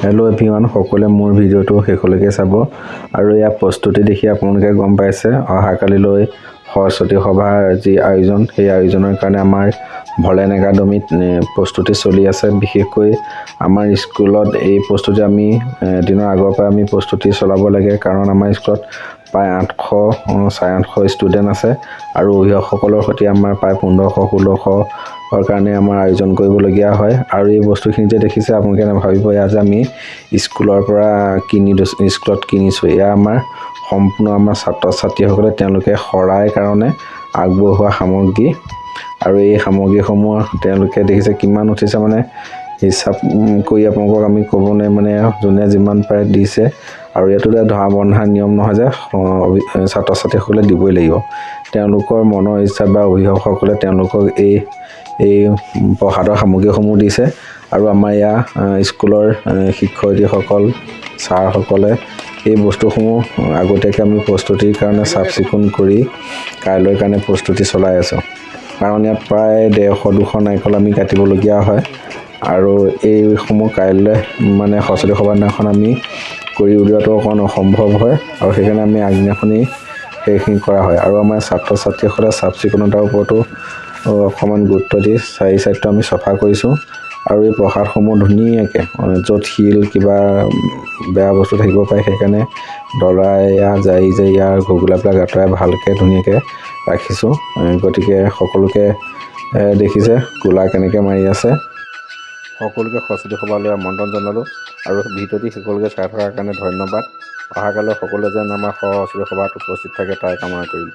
Hello' everyone, সকলোৱে মোৰ ভিডিঅ'টো শেষলৈকে চাব। আৰু ইয়াৰ প্ৰস্তুতি দেখি আপোনালোকে গম পাইছে অহাকালিলৈ সৰস্বতী সভাৰ যি আয়োজন, সেই আয়োজনৰ কাৰণে আমাৰ ভলেন একাডেমীত প্ৰস্তুতি চলি আছে। বিশেষকৈ আমাৰ স্কুলত এই প্ৰস্তুতি আমি দিনৰ আগৰ পৰা আমি প্ৰস্তুতি চলাব লাগে, কাৰণ আমাৰ স্কুলত প্ৰায় 800-850 ষ্টুডেণ্ট আছে আৰু অভিভাৱকসকলৰ সৈতে আমাৰ প্ৰায় 1500-1600 কাৰণে আমাৰ আয়োজন কৰিবলগীয়া হয়। আৰু এই বস্তুখিনি যে দেখিছে আপোনালোকে নাভাবিব এয়া যে আমি স্কুলৰ পৰা স্কুলত কিনিছোঁ। এয়া আমাৰ সম্পূৰ্ণ আমাৰ ছাত্ৰ ছাত্ৰীসকলে তেওঁলোকে শৰাইৰ কাৰণে আগবঢ়োৱা সামগ্ৰী। আৰু এই সামগ্ৰীসমূহ তেওঁলোকে দেখিছে কিমান উঠিছে, মানে হিচাপ কৰি আপোনালোকক আমি ক'ব নোৱাৰিম, মানে যোনে যিমান পাৰে দিছে। আৰু ইয়াতো ধৰা বন্ধা নিয়ম নহয় যে ছাত্ৰ ছাত্ৰীসকলে দিবই লাগিব। তেওঁলোকৰ মনৰ ইচ্ছা বা অভিভাৱকসকলে তেওঁলোকক এই প্ৰসাদৰ সামগ্ৰীসমূহ দিছে। আৰু আমাৰ ইয়াৰ স্কুলৰ শিক্ষয়িত্ৰীসকল, ছাৰসকলে এই বস্তুসমূহ আগতীয়াকৈ আমি প্ৰস্তুতিৰ কাৰণে চাফ চিকুণ কৰি কাইলৈৰ কাৰণে প্ৰস্তুতি চলাই আছোঁ। কাৰণ ইয়াত প্ৰায় 150-200 নাৰিকল আমি কাটিবলগীয়া হয়। আৰু এইসমূহ কাইলৈ মানে সৰস্বতী সভাৰ দিনাখন আমি কৰি উলিওৱাটো অকণমান অসম্ভৱ হয়, আৰু সেইকাৰণে আমি আগদিনাখনি সেইখিনি কৰা হয়। আৰু আমাৰ ছাত্ৰ ছাত্ৰীসকলে চাফ চিকুণতাৰ ওপৰতো অকণমান গুৰুত্ব দি চাৰি চাইডটো আমি চফা কৰিছোঁ। আৰু এই প্ৰসাদসমূহ ধুনীয়াকৈ য'ত শিল কিবা বেয়া বস্তু থাকিব পাৰে, সেইকাৰণে দলাই জাৰি ইয়াৰ ঘুগুলাবিলাক আঁতৰাই ভালকৈ ধুনীয়াকৈ ৰাখিছোঁ। গতিকে সকলোকে দেখিছে কোলা কেনেকৈ মাৰি আছে। সকলোকে সৰস্বতী সভালৈ আমন্ত্ৰণ জনালোঁ। আৰু ভিডিঅ'টি সকলোকে চাই থকাৰ কাৰণে ধন্যবাদ। অহাকালৈ সকলোৱে যেন আমাৰ সৰস্বতী সভাত উপস্থিত থাকে তাই কামনা কৰিলোঁ।